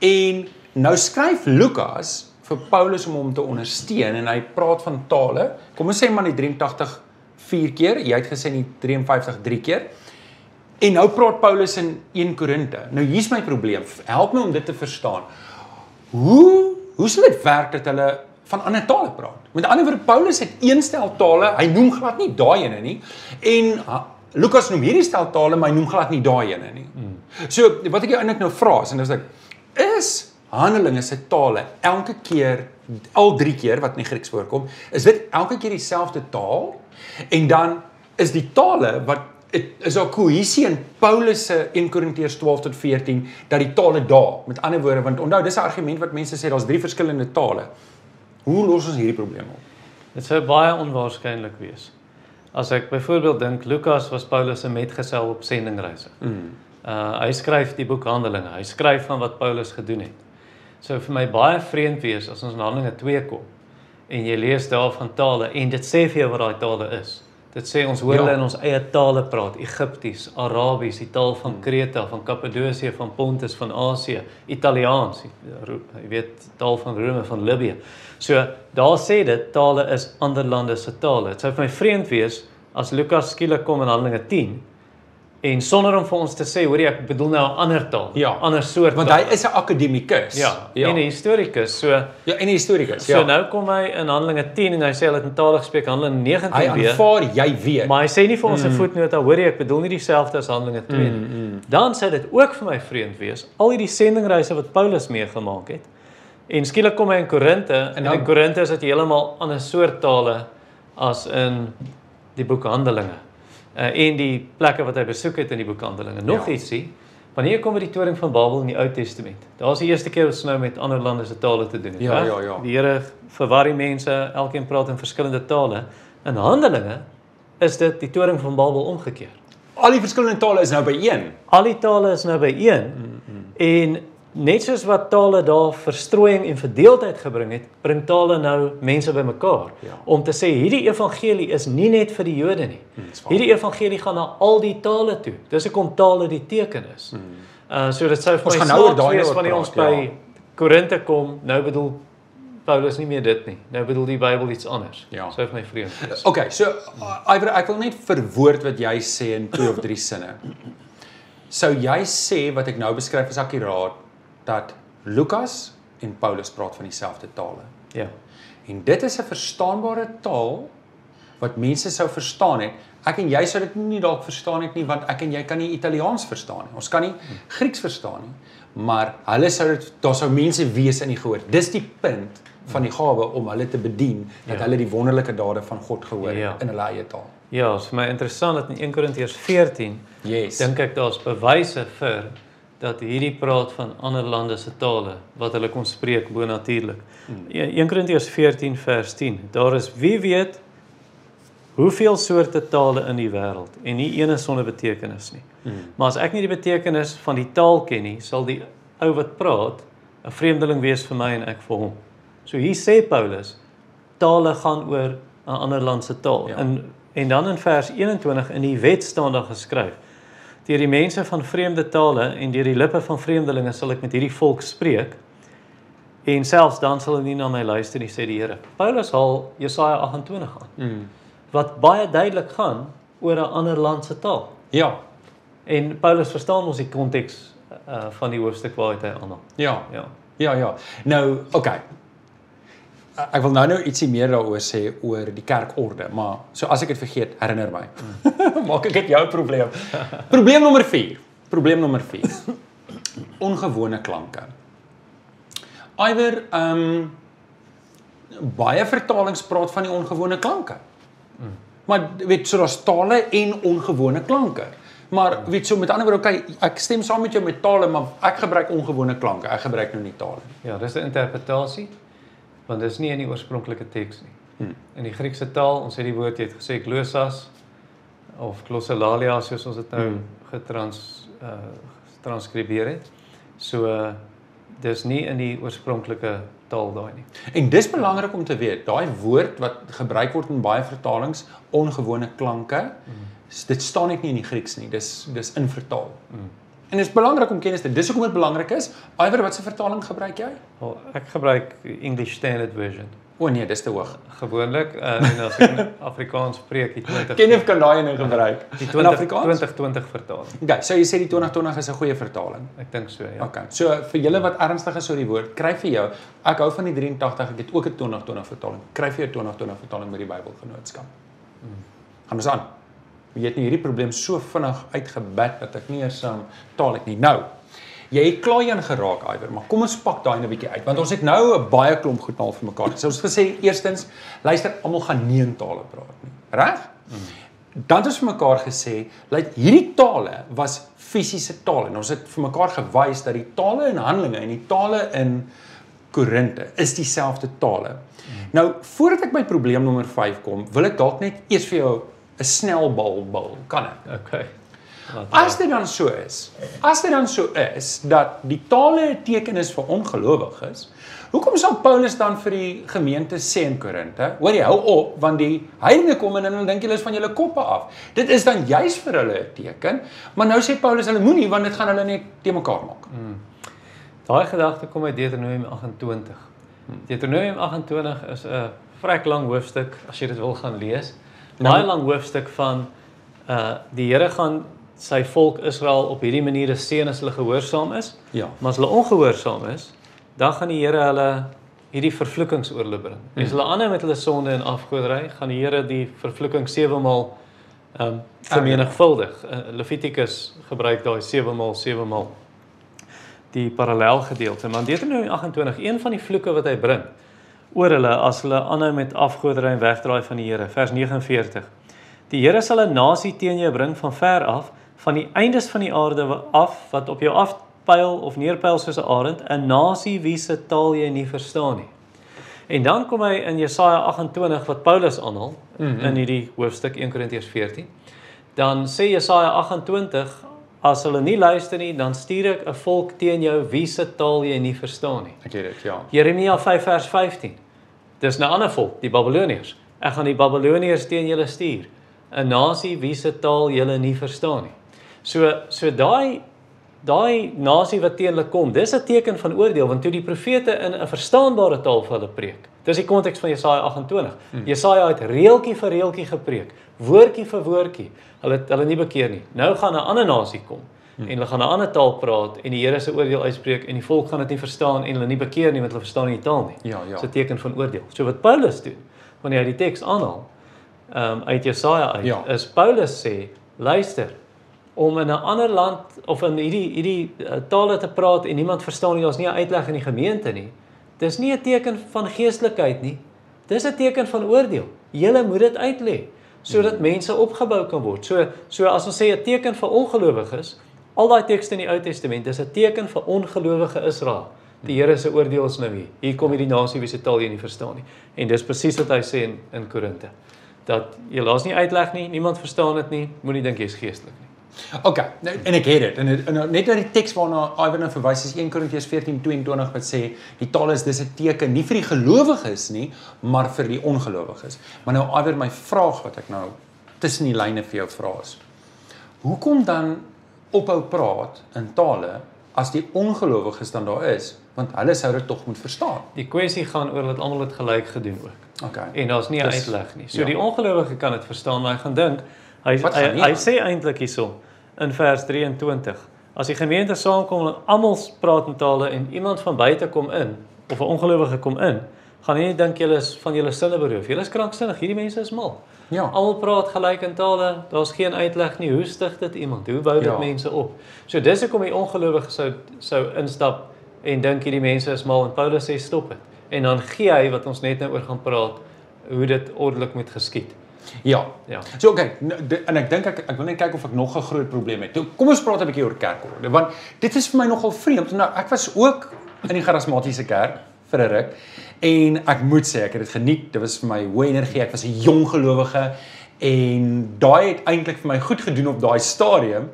En nou skryf Lukas vir Paulus om hom te ondersteun en hy praat van tale. Kom ons sê maar die 83 4 keer, jy het gesê die 53 3 keer. En nou praat Paulus in 1 Korinte. Nou hier's my probleem. Help my om dit te verstaan. Hoe sal dit werk dat hulle van ander tale praat? Met ander woorde, Paulus het een stel tale, hy noem glad nie daai ene nie. En Lukas noem hierdie stel tale, maar hy noem glad nie daai ene nie. So wat ek jou eintlik nou vra is, en dis ek, is Handelinge se tale elke keer, al 3 keer wat in die Grieks voorkom, is dit elke keer dieselfde taal? En dan is die tale wat is daar kohesie in Paulus se 1 Korintiërs 12 tot 14 dat die tale daar, met ander woorde, want onthou dis 'n argument wat mense sê daar's 3 verskillende tale. Hoe los ons hierdie probleem op? Dit sou baie onwaarskynlik wees. As ek byvoorbeeld dink, Lukas was Paulus se metgesel op sendingreise. Hy skryf die boek Handelinge, hy skryf van wat Paulus gedoen het. So vir my baie vreemd wees as ons in Handelinge 2 kom en jy lees daar van tale en dit sê vir jou wat daai tale is. Dit sê ons hoor hulle in ons eie tale praat, Egipties, Arabies, die taal van Kreta, van Kappadosie, van Pontus, van Asië, Italiaans, jy weet, taal van Rome, van Libië. So daar sê dit, tale is ander lande se tale. Dit sou vir my vreemd wees as Lukas skielik kom in Handelinge 10 en sonder om vir ons te sê, hoor jy, ek bedoel nou 'n ander taal, ander soort want taal. hy is 'n akademikus. En 'n historikus. So en 'n historikus. So nou kom hy in Handelinge 10 en hy sê hulle het in tale gespreek, Handelinge 19 Hy aanvaar jy weet. maar hy sê nie vir ons 'n voetnoot, hoor jy, ek bedoel nie dieselfde as Handelinge 2 nie. Dan sê dit ook vir my vreemd wees, al hierdie sendingreise wat Paulus meegemaak het. En skielik kom hy in Korinte en in Korinte is dit heeltemal ander soort tale as in die boek Handelinge. En die plekke wat hy besoek het in die boek Handelinge. Nog ietsie, wanneer kom by die toring van Babel in die Ou Testament? Daar is die eerste keer wat ons nou met ander lande se tale te doen het. Ja. Die Here verwar die mense, elkeen praat in verskillende tale. In Handelinge is dit die toring van Babel omgekeer. Al die verskillende tale is nou by een. Al die tale is nou by een. En net soos wat tale daar verstrooiing en verdeeldheid gebring het, bring tale nou mense bymekaar. Om te sê hierdie evangelie is nie net vir die Jode nie. Hierdie evangelie gaan na al die tale toe. Dis hoekom tale die teken is. So dit sou vir my snaaks wees wanneer ons by Korinte kom, nou bedoel Paulus nie meer dit nie. Nou bedoel die Bybel iets anders. Sou vir my vreemd wees. Okay, so ek wil net verwoord wat jy sê in 2 of 3 sinne. Sou jy sê wat ek nou beskryf is akkuraat dat Lukas en Paulus praat van dieselfde tale. Ja. En dit is 'n verstaanbare taal wat mense sou verstaan het. Ek en jy sou dit nie dalk verstaan het nie, want ek en jy kan nie Italiaans verstaan nie. Ons kan nie Grieks verstaan nie. Maar hulle sou daar sou mense wees in die gehoor. Dis die punt van die gawe om hulle te bedien, dat hulle die wonderlike dade van God gehoor het in hulle eie taal. Ja, is vir my interessant dat in 1 Korintiërs 14 dink ek daar's bewyse vir dat hierdie praat van ander lande se tale wat hulle kon spreek bonatuurlik. 1 Korintiërs 14 vers 10. Daar is wie weet hoeveel soorte tale in die wêreld en nie een is sonder betekenis nie. Maar as ek nie die betekenis van die taal ken nie, sal die ou wat praat 'n vreemdeling wees vir my en ek vir hom. So hier sê Paulus, tale gaan oor 'n ander land se taal. Ja. En dan in vers 21 in die wet staan daar geskryf: deur die mense van vreemde tale en deur die lippe van vreemdelinge sal ek met hierdie volk spreek, en selfs dan sal hulle nie na my luister nie, sê die Here. Paulus haal Jesaja 28 aan, wat baie duidelik gaan oor 'n ander land se taal. Ja, En Paulus verstaan ons die konteks van die hoofstuk waar hy aanhaal. ja. Ja. Ja. Nou, okay. Ek wil nou ietsie meer daaroor sê oor die kerkorde, maar so as ek dit vergeet, herinner my. Maak ek dit jou probleem. Probleem nommer 4. Ongewone klanke. Iwer baie vertalings praat van die ongewone klanke. Maar weet so daar's tale en ongewone klanke. Maar weet so met ander woorde, okay, ek stem saam met jou met tale, maar ek gebruik ongewone klanke. Ek gebruik nou nie tale nie. Ja, dis 'n interpretasie, want dit is nie in die oorspronklike teks nie. In die Griekse taal, ons het die woord, jy het gesê glosas of glossolalia, soos ons dit nou getranskribeer het. So dis nie in die oorspronklike taal daai nie. En dis belangrik om te weet, daai woord wat gebruik word in baie vertalings, ongewone klanke, dit staan net nie in die Grieks nie, dis invertaal. En dit is belangrik om kennis te dis hoekom dit belangrik is. Iwer, wat se vertaling gebruik jy? Wel, ek gebruik English Standard Version. O nee, dis te hoog. Gewoonlik, en as ek Afrikaans spreek, die 20 Kenneth kan daai ene gebruik. die In Afrikaans? 2020 vertaling. Okay, so jy sê die 2020 is 'n goeie vertaling. Ek dink so, ja. Okay. So vir julle wat ernstig is oor die woord, kry vir jou. Ek hou van die 83, ek het ook 'n 2020 vertaling. Kry vir jou 2020 vertaling met die Bybelgenootskap. Gaan ons aan. Jy het nie hierdie probleem so vinnig uitgebed dat ek nie eers taal het nie. Nou, jy het klaar een geraak, Iwer, maar kom ons pak daai 'n bietjie uit, want ons het nou 'n baie klomp goed al vir mekaar. So ons gesê, eerstens, luister, almal gaan nie in tale praat nie. Reg? Dan het ons vir mekaar gesê, hierdie tale was fisiese tale en ons het vir mekaar gewys dat die tale in Handelinge en die tale in Korinte is dieselfde tale. Nou, voordat ek by probleem nommer 5 kom, wil ek dalk net eers vir jou 'n snelbal bal, kan ek? Okay. As dit dan so is dat die tale 'n teken is vir ongelowiges, hoekom sal Paulus dan vir die gemeente sê in Korinte, hoor jy, hou op, want die heidene kom en hulle dink julle is van julle koppe af. Dit is dan juis vir hulle 'n teken, maar nou sê Paulus hulle moenie, want dit gaan hulle net te mekaar maak. Daai gedagte kom uit Deuteronomium 28. Deuteronomium 28 is 'n vrek lang hoofstuk, as jy dit wil gaan lees. Baie lang hoofstuk van die Here gaan sy volk Israel op hierdie manier seën as hulle gehoorsaam is. Ja. Maar as hulle ongehoorsaam is, dan gaan die Here hulle hierdie vervloekings oor hulle bring. As hulle aanhou met hulle sonde en afgoderry, gaan die Here die vervloeking 7 maal vermenigvuldig. Levitikus gebruik daai 7 maal die parallelgedeelte. Maar in Deuteronomium 28, een van die vloeke wat hy bring oor hulle as hulle aanhou met afgoderry en wegdraai van die Here, vers 49. Die Here sal 'n nasie teen jou bring van ver af, van die eindes van die aarde af, wat op jou afpyl of neerpyl soos 'n arend, 'n nasie wie se taal jy nie verstaan nie. En dan kom hy in Jesaja 28 wat Paulus aanhaal in hierdie hoofstuk 1 Korintiërs 14. Dan sê Jesaja 28, as hulle nie luister nie, dan stuur ek 'n volk teen jou wie se taal jy nie verstaan nie. Ek weet dit, ja. Jeremia 5 vers 15. Dis 'n ander volk, die Babiloniërs. Ek gaan die Babiloniërs teen julle stuur, 'n nasie wie se taal julle nie verstaan nie. So daai nasie wat teen hulle kom, dis 'n teken van oordeel, want toe die profete in 'n verstaanbare taal vir hulle preek. Dis die konteks van Jesaja 28. Jesaja het reeltjie vir reeltjie gepreek, woordjie vir woordjie. Hulle nie bekeer nie. Nou gaan 'n ander nasie kom en hulle gaan 'n ander taal praat en die Here se oordeel uitspreek en die volk gaan dit nie verstaan en hulle nie bekeer nie want hulle verstaan nie die taal nie. Ja. Dis 'n teken van oordeel. So wat Paulus doen wanneer hy die teks aanhaal uit Jesaja uit, is Paulus sê, luister, om in 'n ander land of in hierdie tale te praat en niemand verstaan nie, daar's nie 'n uitleg in die gemeente nie. Dis nie 'n teken van geestelikheid nie. Dis 'n teken van oordeel. Julle moet dit uitlê sodat mense opgebou kan word. So as ons sê 'n teken vir ongelowiges, al daai tekste in die Ou Testament, dis 'n teken vir ongelowige Israel. Die Here se oordeel is nou hier. Hier kom hierdie nasie wie se taal jy nie verstaan nie. En dis presies wat hy sê in Korinte. dat jy laat nie uitleg nie, niemand verstaan dit nie, moenie dink jy's geestelik nie. Okay, en ek het dit. En net uit die teks waarna Iwer nou verwys is 1 Korintiërs 14:22 wat sê die taal is dis 'n teken nie vir die gelowiges nie, maar vir die ongelowiges. Maar nou Iwer, my vraag wat ek nou tussen die lyne vir jou vra is: hoekom dan ophou praat in tale as die ongelowiges dan daar is? Want hulle sou dit tog moet verstaan. Die kwessie gaan oor dat almal dit gelyk gedoen ook. Okay. En daar's nie 'n uitleg nie. So ja. die ongelowige kan dit verstaan, maar hy gaan dink, hy sê eintlik hierso in vers 23, as die gemeente saamkom en almal praat in tale en iemand van buite kom in, of 'n ongelowige kom in, gaan jy nie dink julle is van julle sinne beroof. Julle is kranksinnig, hierdie mense is mal. Ja. Almal praat gelyk in tale, daar's geen uitleg nie. Hoe stig dit iemand? Hoe bou dit Ja. mense op? So dis hoekom die ongelowige sou instap en dink hierdie mense is mal en Paulus sê stop dit. En dan gee hy wat ons net nou oor gaan praat, hoe dit ordelik moet geskied. Ja. Ja. So okay, en ek dink ek wil net kyk of ek nog 'n groot probleem het. Kom ons praat 'n bietjie oor kerkorde, want dit is vir my nogal vreemd. Nou, ek was ook in die charismatiese kerk vir 'n ruk en ek moet sê ek het dit geniet. Dit was vir my hoë energie. Ek was 'n jong gelowige en daai het eintlik vir my goed gedoen op daai stadium.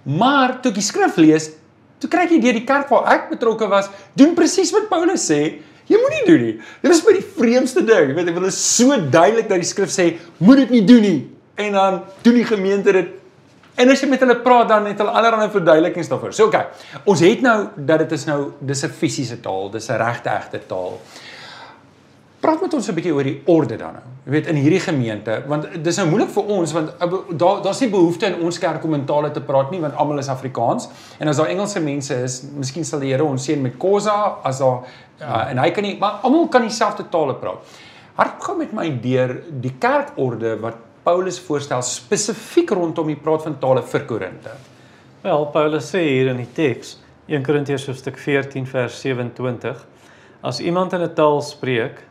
Maar toe ek die skrif lees, toe kry ek deur die kerk waar ek betrokke was, doen presies wat Paulus sê. Jy moet nie doen nie. Dit is vir die vreemdste ding. Jy weet, ek wil is so duidelik dat die skrif sê, moet dit nie doen nie. En dan doen die gemeente dit. En as jy met hulle praat, dan het hulle allerlei verduidelikings daarvoor. So okay, ons het nou dat dit is nou dis 'n fisiese taal, dis 'n regte taal. Praat met ons 'n bietjie oor die orde dan nou. Jy weet in hierdie gemeente, want dis nou moeilik vir ons want daar's nie behoefte in ons kerk om in tale te praat nie want almal is Afrikaans. En as daar Engelse mense is, miskien sal die Here ons seën met Kosa as daar en hy kan nie, maar almal kan dieselfde tale praat. Hardop gaan met my deur die kerkorde wat Paulus voorstel spesifiek rondom die praat van tale vir Korinte. Wel, Paulus sê hier in die teks, 1 Korintiërs hoofstuk 14 vers 27, as iemand in 'n taal spreek,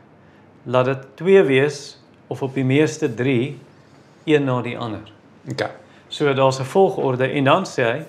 laat dit 2 wees of op die meeste 3, een na die ander. Okay. So daar's 'n volgorde en dan sê hy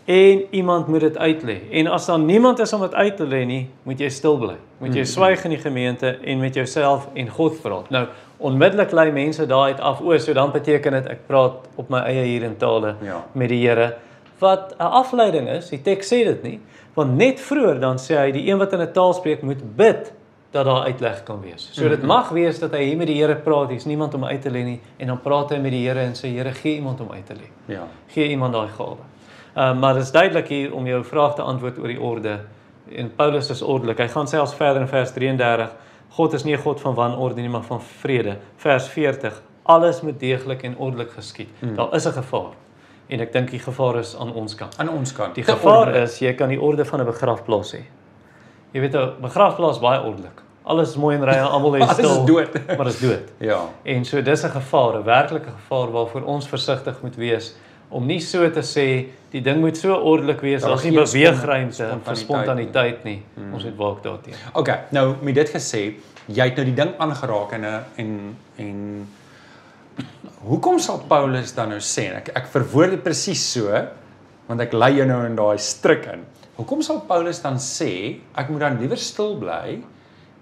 en iemand moet dit uitlê. En as daar niemand is om dit uit te lê nie, moet jy stil bly. Moet jy swyg in die gemeente en met jouself en God praat. Nou, onmiddellik lei mense daaruit af, so dan beteken dit ek praat op my eie hier in tale met die Here. Wat 'n afleiding is, die teks sê dit nie, want net vroeër dan sê hy die een wat in 'n taal spreek moet bid dat daar uitleg kan wees. So dit mag wees dat hy hier met die Here praat, hier's niemand om uit te lê nie en dan praat hy met die Here en sê Here gee iemand om uit te lê. Ja. Gee iemand daai gawe. Maar dit is duidelik hier om jou vraag te antwoord oor die orde. En Paulus is ordelik. Hy gaan selfs verder in vers 33. God is nie 'n God van wanorde nie, maar van vrede. Vers 40. Alles moet deeglik en ordelik geskied. Daar is 'n gevaar. En ek dink die gevaar is aan ons kant. Aan ons kant. Die gevaar is jy kan die orde van 'n begrafplaas hê. Jy weet 'n begrafplaas is baie ordelik. Alles is mooi en reg, almal is stil. Alles is dood. Maar dit is dood. Ja. En so dis 'n gevaar, 'n werklike gevaar waarvoor ons versigtig moet wees om nie so te sê die ding moet so ordelik wees, daar's nie beweegruimte vir spontaniteit nie. Ons moet waak daarteen. Okay, nou met dit gesê, jy het nou die ding aangeraak en hoekom sal Paulus dan nou sê, ek verwoord dit presies so, want ek lei jou nou in daai stryk in. Hoekom sal Paulus dan sê, ek moet dan liewer stil bly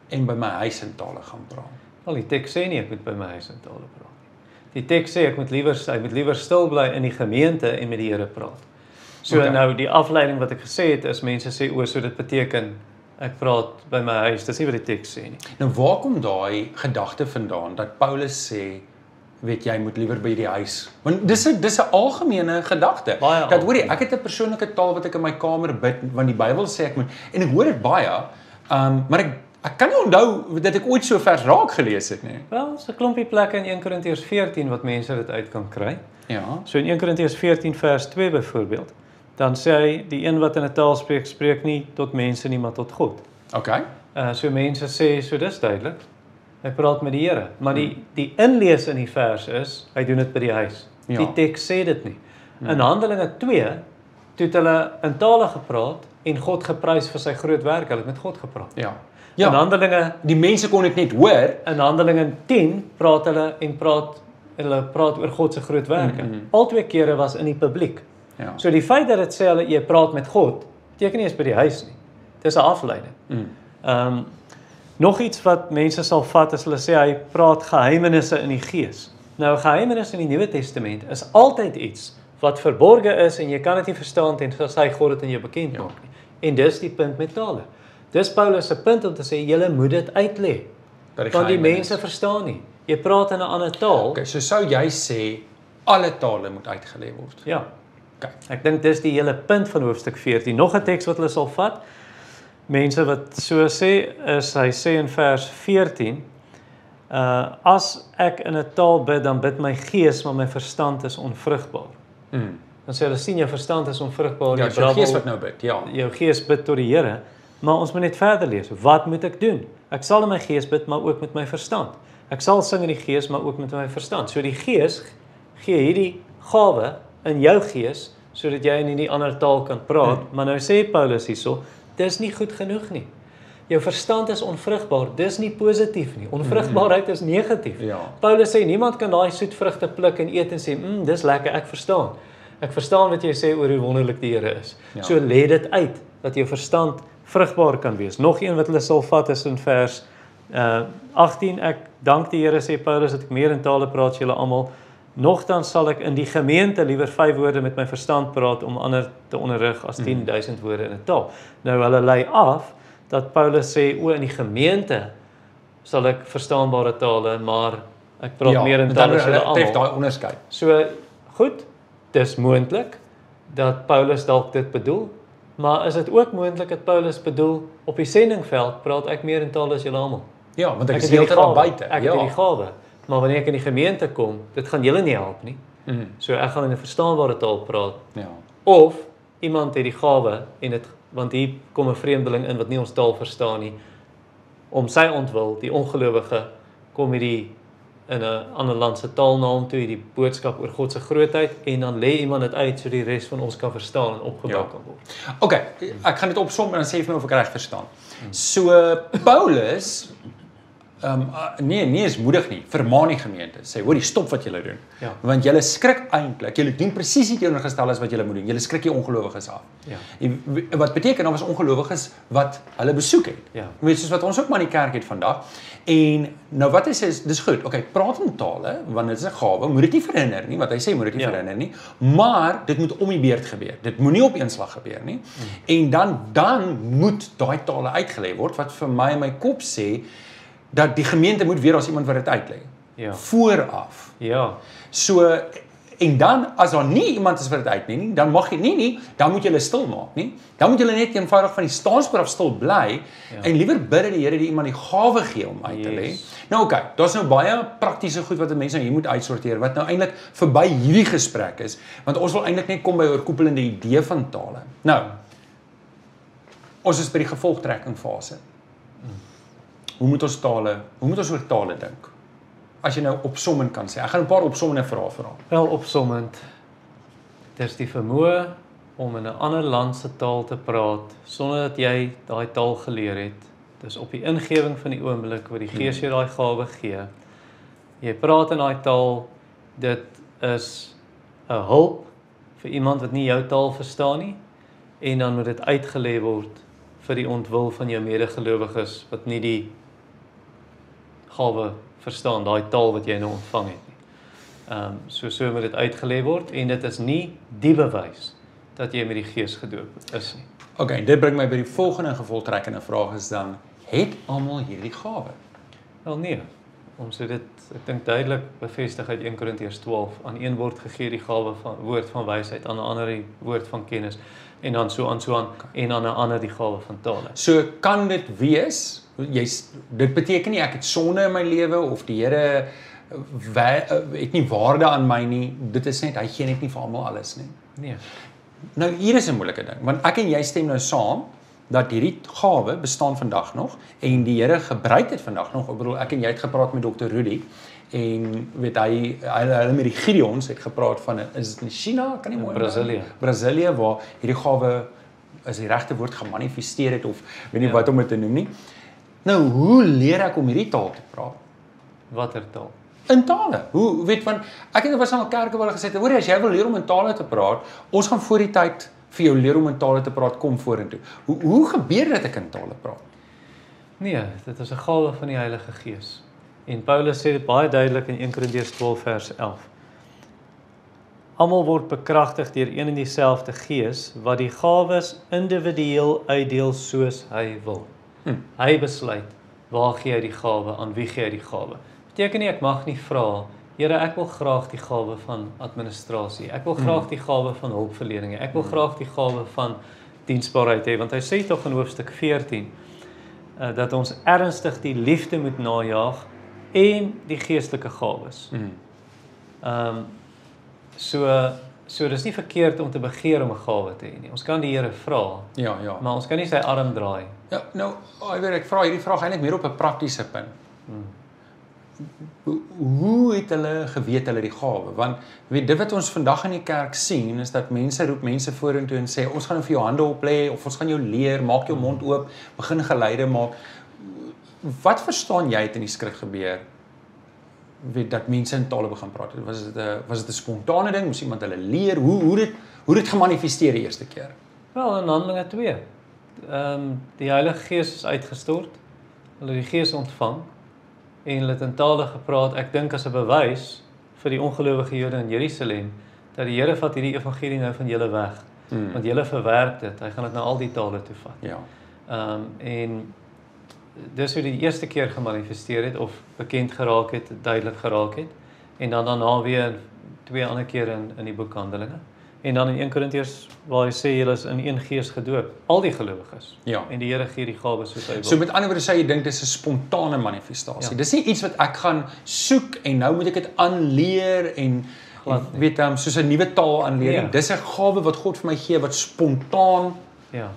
en by my huis in tale gaan praat? Wel, die teks sê nie ek moet by my huis in tale praat nie. Die teks sê ek moet liewer stil bly in die gemeente en met die Here praat. So nou die afleiding wat ek gesê het is mense sê so dit beteken ek praat by my huis. Dis nie wat die teks sê nie. Nou waar kom daai gedagte vandaan dat Paulus sê weet jy moet liewer by die huis. Want dis 'n algemene gedagte. Dat hoorie, ek het 'n persoonlike taal wat ek in my kamer bid want die Bybel sê ek moet en ek hoor dit baie. Maar ek kan nie onthou dat ek ooit so vers raak gelees het nie. Wel, is 'n klompie plekke in 1 Korintiërs 14 wat mense dit uit kan kry. Ja. So in 1 Korintiërs 14 vers 2 byvoorbeeld, dan sê hy die een wat in 'n taal spreek, spreek nie tot mense nie, maar tot God. Okay. So mense sê so dis duidelik. Hy praat met die Here, maar die inlees in die vers is, hy doen dit by die huis. Ja. Die teks sê dit nie. In Handelinge 2 toe het hulle in tale gepraat en God geprys vir sy groot werk. Hulle het met God gepraat. Ja. In Handelinge, die mense kon dit net hoor. In Handelinge 10 praat hulle praat oor God se groot werke. Al 2 kere was in die publiek. Ja. So die feit dat dit sê jy praat met God, beteken nie eens by die huis nie. Dis 'n afleiding. Nog iets wat mense sal vat as hulle sê hy praat geheimenisse in die gees. Nou, geheimenis in die Nuwe Testament is altyd iets wat verborge is en jy kan dit nie verstaan tensy God dit in jou bekend maak nie. En dis die punt met tale. Dis Paulus se punt om te sê, julle moet dit uitlê. Want die mense verstaan nie. Jy praat in 'n ander taal. Okay, so sou jy sê, alle tale moet uitgelê word? Ja. Okay. Ek dink dis die hele punt van hoofstuk 14. Nog 'n teks wat hulle sal vat. Mense wat so sê, is hy sê in vers 14, as ek in 'n taal bid, dan bid my gees, maar my verstand is onvrugbaar. Dan sê hulle, sien jou verstand is onvrugbaar, Ja, jou gees wat nou bid, ja. Jou gees bid tot die Here, maar ons moet net verder lees. Wat moet ek doen? Ek sal in my gees bid, maar ook met my verstand. Ek sal sing in die gees, maar ook met my verstand. So die gees gee hierdie gawe in jou gees, sodat jy in hierdie ander taal kan praat, maar nou sê Paulus hierso, dis nie goed genoeg nie. Jou verstand is onvrugbaar, dis nie positief nie. Onvrugbaarheid is negatief. Ja. Paulus sê, niemand kan daai soetvrugte pluk en eet en sê, dis lekker, ek verstaan. Ek verstaan wat jy sê oor hoe wonderlik die Here is. Ja. So lê dit uit, dat jou verstand vrugbaar kan wees. Nog een wat hulle sal vat is in vers 18, ek dank die Here, sê Paulus, dat ek meer in tale praat as julle almal. Nogtans sal ek in die gemeente liewer 5 woorde met my verstand praat om ander te onderrig as 10.000 woorde in 'n taal. Nou hulle lei af dat Paulus sê, in die gemeente sal ek verstaanbare tale, maar ek praat meer in tale as julle almal. Tref daai onderskeid. So goed, dis moontlik dat Paulus dalk dit bedoel, maar is dit ook moontlik dat Paulus bedoel op die sendingveld praat ek meer in tale as julle almal? Ja, want ek is heeltyd daar buite. Ek het die gawe. Maar wanneer ek in die gemeente kom, dit gaan julle nie help nie. So ek gaan in 'n verstaanbare taal praat. Ja. Of iemand het die gawe en dit, want hier kom 'n vreemdeling in wat nie ons taal verstaan nie, om sy ontwil, die ongelowige, kom hierdie in 'n ander land se taal na hom toe, die boodskap oor God se grootheid, en dan lê iemand dit uit so die res van ons kan verstaan en opgebou kan word. Okay, ek gaan dit opsom en dan sê vir my of ek reg verstaan. So Paulus nee is moedig nie, vermaan die gemeente, sê, hoorie, stop wat julle doen. Ja. Want julle skrik eintlik, julle doen presies die teenoorgestelde as wat julle moet doen. Julle skrik die ongelowiges af. Ja. Wat beteken, daar was ongelowiges wat hulle besoek het. Ja. Weet, soos wat ons ook maar in die kerk het vandag. En nou wat hy sê is, dis goed, okay, praat in tale, want dit is 'n gawe, moet dit nie verhinder nie, wat hy sê moet dit nie verhinder nie, maar dit moet om die beurt gebeur. Dit moenie op een slag gebeur nie. En dan moet daai tale uitgelê word, wat vir my in my kop sê, dat die gemeente moet weet as iemand wat dit uitlê. Ja. Vooraf. Ja. So, en dan, as daar nie iemand is wat dit uitlê nie, dan mag jy nie, dan moet jy hulle stil maak nie. Dan moet jy net eenvoudig van die staanspoor af stil bly, en liewer bid dat die Here die iemand die gawe gee om uit te lê. Nou okay, daar's nou baie praktiese goed wat mense nou hier moet uitsorteer, wat nou eintlik verby hierdie gesprek is, want ons wil eintlik net kom by oorkoepelende idee van tale. Nou, ons is by die gevolgtrekking fase. Hoe moet ons oor tale dink? As jy nou opsommend kan sê. Ek gaan 'n paar opsommende vrae vra. Wel opsommend, dis die vermoë om in 'n ander land se taal te praat, sonder dat jy daai taal geleer het. Dis op die ingewing van die oomblik, wat die Gees jou daai gawe gee. Jy praat in daai taal, dit is 'n hulp vir iemand wat nie jou taal verstaan nie, en dan moet dit uitgelê word vir die ontwil van jou medegelowiges, wat nie die gawe verstaan, daai taal wat jy nou ontvang het nie. So moet dit uitgelê word, en dit is nie die bewys dat jy met die Gees gedoop is nie. Okay, dit bring my by die volgende gevolgtrekkende vraag is dan, het almal hierdie gawe? Wel nee, ons het dit, ek dink duidelik bevestig uit 1 Korintiërs 12, aan een word gegee die gawe van woord van wysheid, aan 'n ander die woord van kennis, en dan so aan, en aan 'n ander die gawe van tale. So kan dit wees, dit beteken nie ek het sonde in my lewe, of die Here het nie waarde aan my nie, dit is net, hy gee net nie vir almal alles nie. Nee. Nou hier is 'n moeilike ding, want ek en jy stem nou saam, dat hierdie gawe bestaan vandag nog, en die Here gebruik dit vandag nog. Ek bedoel, ek en jy het gepraat met Dr. Rudy, en weet hulle met die Gideons het gepraat van, is dit in China, kan nie mooi Brasilië, waar hierdie gawe, is die regte woord, gemanifesteer het, of weet nie wat om dit te noem nie. Nou, hoe leer ek om hierdie taal te praat? Watter taal? In tale. Hoe, weet van, ek het was aan kerke waar hulle gesê het, hoor, as jy wil leer om in tale te praat, ons gaan voor die tyd vir jou leer om in tale te praat, kom vorentoe. Hoe gebeur dit ek in tale praat? Nee, dit is 'n gawe van die Heilige Gees. En Paulus sê dit baie duidelik in 1 Korintiërs 12 vers 11. Almal word bekragtig deur een en dieselfde Gees wat die gawes individueel uitdeel soos hy wil. Hy besluit waar gee hy die gawe, aan wie gee hy die gawe. Beteken nie ek mag nie vra, Here, ek wil graag die gawe van administrasie, ek wil graag die gawe van hulpverlening, ek wil graag die gawe van diensbaarheid hê, want hy sê tog in hoofstuk 14 dat ons ernstig die liefde moet najaag en die geestelike gawes. So dis nie verkeerd om te begeer om 'n gawe te hê nie. Ons kan die Here vra, Ja. maar ons kan nie sy arm draai. Ja, nou, ek vra hierdie vraag eintlik meer op 'n praktiese punt. Hoe het hulle geweet hulle die gawe? Want weet dit wat ons vandag in die kerk sien is dat mense roep mense vorentoe en sê ons gaan vir jou hande op lê of ons gaan jou leer, maak jou mond oop, begin geleide maak. Wat verstaan jy het in die skrif gebeur? Weet dat mense in tale begin praat. Was dit 'n spontane ding? Moes iemand hulle leer? Hoe dit gemanifesteer die eerste keer? Wel, in Handelinge 2. Die Heilige Gees is uitgestort. Hulle het die Gees ontvang en hulle het in tale gepraat. Ek dink as 'n bewys vir die ongelowige Jode in Jerusalem dat die Here vat hierdie evangelie nou van julle weg. Want julle verwerp dit. Hy gaan dit na al die tale toe vat. Ja. En dis hoe die eerste keer gemanifesteer het of bekend geraak het, duidelik geraak het. En dan daarna weer 2 ander kere in die boek Handelinge. En dan in 1 Korintiërs waar hy sê julle is in een gees gedoop, al die gelowiges. Ja. En die Here gee die gawes soos hy wil. So met ander woorde sê jy dink dis 'n spontane manifestasie. Ja. Dis nie iets wat ek gaan soek en nou moet ek dit aanleer en weet soos 'n nuwe taal aanleer. Ja. Dis 'n gawe wat God vir my gee wat spontaan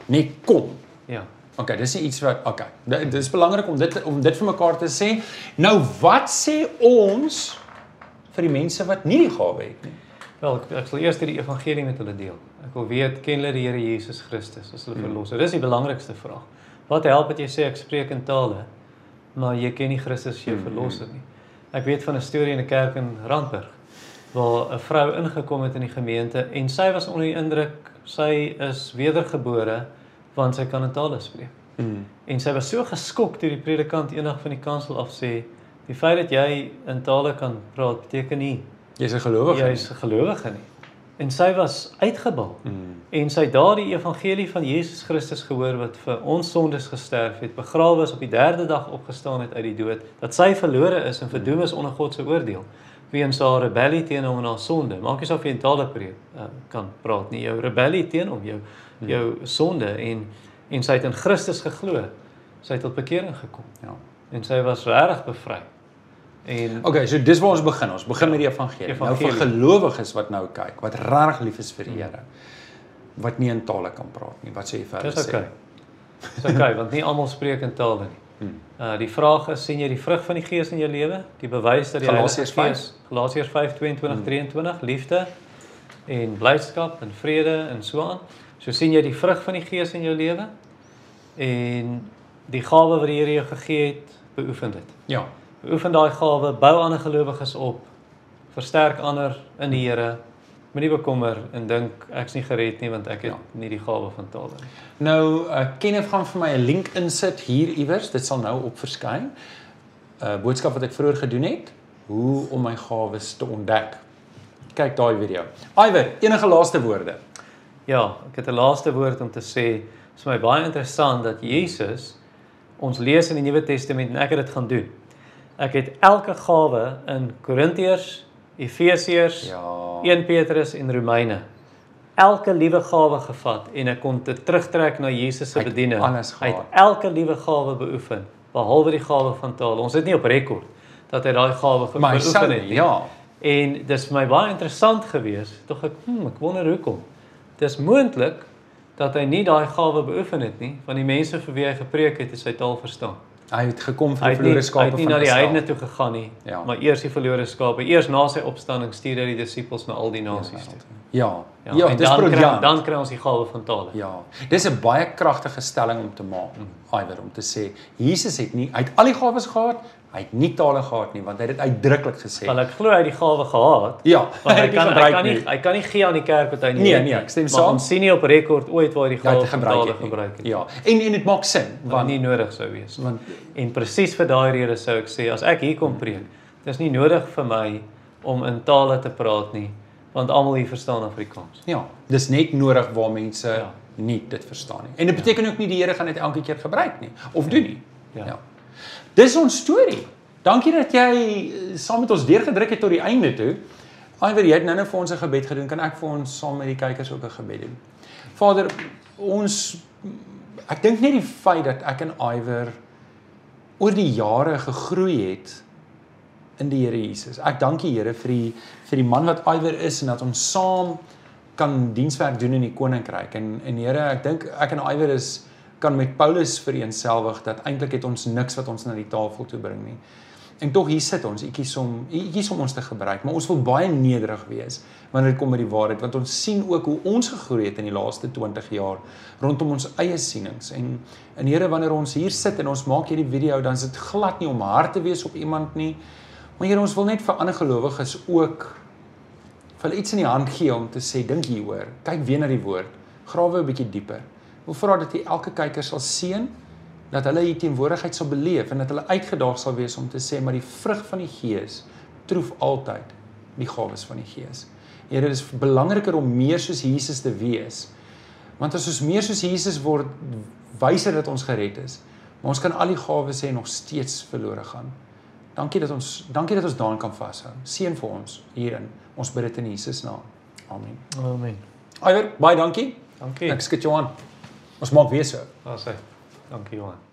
net kom. Ja. Okay, dis nie iets wat dit is belangrik om dit vir mekaar te sê. Nou wat sê ons vir die mense wat nie die gawe het nie? Wel, ek sal eers die evangelie met hulle deel. Ek wil weet, ken hulle die Here Jesus Christus as hulle verlosser? Dis die belangrikste vraag. Wat help dit jy sê ek spreek in tale, maar jy ken nie Christus as jou verlosser nie? Ek weet van 'n storie in 'n kerk in Randburg waar 'n vrou ingekom het in die gemeente en sy was onder die indruk sy is wedergebore want sy kan in tale spreek. En sy was so geskok toe die predikant eendag van die kansel af sê, die feit dat jy in tale kan praat beteken nie Jy's 'n gelowige. Jy's 'n gelowige nie. En sy was uitgebal. En sy het daardie evangelie van Jesus Christus gehoor wat vir ons sondes gesterf het, begrawe is, op die 3de dag opgestaan het uit die dood, dat sy verlore is en verdoem is onder God se oordeel. Weens haar rebellie teen hom en haar sonde. Maak nie saak of jy in tale kan praat nie, jou rebellie teen hom, jou sonde en sy het in Christus geglo. Sy het tot bekering gekom. Ja. En sy was regtig bevry. Okay, so dis waar ons begin. Ons begin met die evangelie. Nou vir gelowiges wat nou kyk, wat regtig lief is vir die Here, wat nie in tale kan praat nie. Wat sê jy vir hulle? Dis okay. Dis okay, want nie almal spreek in tale nie. Die vraag is, sien jy die vrug van die Gees in jou lewe? Die bewys dat die Heilige Gees, Galasiërs 5:22-23, liefde en blydskap en vrede en so aan. So sien jy die vrug van die Gees in jou lewe en die gawe wat die Here jou gegee het, beoefen dit. Ja. Beoefen daai gawe, bou ander gelowiges op, versterk ander in die Here, moenie bekommer en dink ek's nie gered nie want ek het nie die gawe van tale nie. Nou, Kenneth gaan vir my 'n link insit hier iewers, dit sal nou op verskyn. Boodskap wat ek vroeër gedoen het, hoe om my gawes te ontdek. Kyk daai video. Iwer, enige laaste woorde? Ja, ek het 'n laaste woord om te sê. Dit is vir my baie interessant dat Jesus, ons lees in die Nuwe Testament en ek het dit gaan doen. Ek het elke gawe in Korintiërs, Efesiërs, 1 Petrus en Romeine, elke liewe gawe gevat en ek kon dit terugtrek na Jesus se bediening. Hy het elke liewe gawe beoefen, behalwe die gawe van tale. Ons het nie op rekord dat hy daai gawe beoefen het nie. Ja. En dis vir my baie interessant gewees. Tog ek wonder hoekom. Dis moontlik dat hy nie daai gawe beoefen het nie, want die mense vir wie hy gepreek het, sy taal verstaan. Hy het gekom vir die verlore skape van Hy het nie na die heidene toe gegaan nie, maar eers die verlore skape. Eers na sy opstanding stuur hy die disippels na al die nasies toe. Ja, en dis briljant. dan kry ons die gawe van tale. Ja, dis 'n baie kragtige stelling om te maak, Iwer, om te sê Jesus het al die gawes gehad, hy het nie tale gehad nie, want hy het dit uitdruklik gesê. Wel ek glo hy het die gawe gehad. Ja, Want hy gebruik kan nie gee aan die kerk wat hy nie Nee, weet nee, nie. ek stem Maar saam. ons sien nie op rekord ooit waar hy die gawe van tale nie. gebruik het. Ja, en dit maak sin, Wat nie nodig sou wees. want En presies vir daai rede sou ek sê, as ek hier kom preek, dis nie nodig vir my om in tale te praat nie, want almal hier verstaan Afrikaans. ja, dis net nodig waar mense Ja. nie dit verstaan nie. En dit beteken ook nie die Here gaan dit elke keer gebruik nie, of doen nie. Ja. Dis ons storie. Dankie dat jy saam met ons deurgedruk het tot die einde toe. Iwer, jy het nou vir ons 'n gebed gedoen, kan ek vir ons saam met die kykers ook 'n gebed doen? Vader, ek dink net die feit dat ek en Iwer oor die jare gegroei het in die Here Jesus. Ek dank die Here vir die man wat Iwer is en dat ons saam kan dienswerk doen in die koninkryk. En Here, ek dink ek en Iwer kan met Paulus vereenselwig dat eintlik het ons niks wat ons na die tafel toe bring nie. En tog hier sit ons, u kies om ons te gebruik, maar ons wil baie nederig wees wanneer dit kom by die waarheid, want ons sien ook hoe ons gegroei het in die laaste 20 jaar rondom ons eie sienings. En Here, wanneer ons hier sit en ons maak hierdie video, dan is dit glad nie om hard te wees op iemand nie, maar Here, ons wil net vir ander gelowiges ook vir hulle iets in die hand gee om te sê, dink hieroor, kyk weer na die woord, grawe 'n bietjie dieper. Ek wil vra dat jy elke kyker sal seën, dat hulle die teenwoordigheid sal beleef en dat hulle uitgedaag sal wees om te sê, maar die vrug van die Gees troef altyd die gawes van die Gees. Here, dit is belangriker om meer soos Jesus te wees, want as ons meer soos Jesus word, wyser dat ons gered is, maar ons kan al die gawes hê en nog steeds verlore gaan. Dankie dat ons daarin kan vashou. Seën vir ons hierin. Ons bid dit in Jesus naam. Amen. Amen. Iwer, baie dankie. Dankie. Ek skud jou aan. Ons maak weer so. Dankie Johan.